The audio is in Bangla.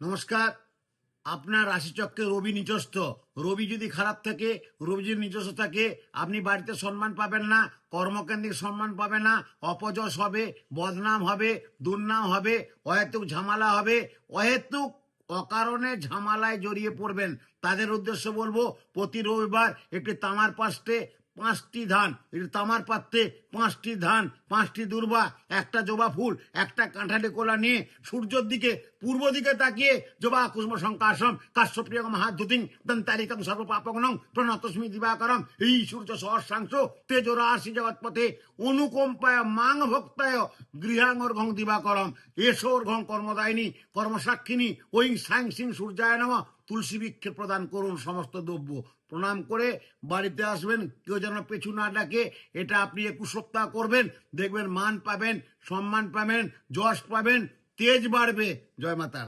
নমস্কার। আপনার রাশিচক্রে রবি নিচস্থ। রবি যদি খারাপ থাকে, রবি যদি নিচস্থ থাকে, আপনি বাড়িতে সম্মান পাবেন না, কর্মকেন্দ্রিক সম্মান পাবে না, অপযশ হবে, বদনাম হবে, দুর্নাম হবে, অহেতুক ঝামেলা হবে, অহেতুক অকারণে ঝামেলায় জড়িয়ে পড়বেন। তাদের উদ্দেশ্য বলবো, প্রতি রবিবার একটি তামার পাত্রে 5টি ধান, একটি তামার পাত্রে 5টি ধান, 5টি দূর্বা, একটা জবা ফুল, একটা কাঁঠালি কোলা নিয়ে সূর্যের দিকে, পূর্ব দিকে তাকিয়ে জবা কুসুম সংকাশম কাশ্যপ্রিয়ম মহাদ্যুতিং দন্তারিকং সর্বপাপগ্নং প্রণতস্মি দিবাকরম এই সূর্য সহস্রাংশ তেজরাশি জগৎপথে অনুকম্পায় মাং ভক্তায় গৃহাঙ্গর্ঘং দিবাকরম এসোর্ঘং কর্মদায়িনী কর্মসাক্ষিনী ওই সাং সিং সূর্যায় নমঃ। তুলসী বৃক্ষে প্রদান করুন সমস্ত দ্রব্য। প্রণাম করে বাড়িতে আসবেন, কেউ যেন পেছু না ডাকে। এটা আপনি 21 সপ্তাহ করবেন, দেখবেন মান পাবেন, সম্মান পাবেন, যশ পাবেন, তেজ বাড়বে। জয় মাতা।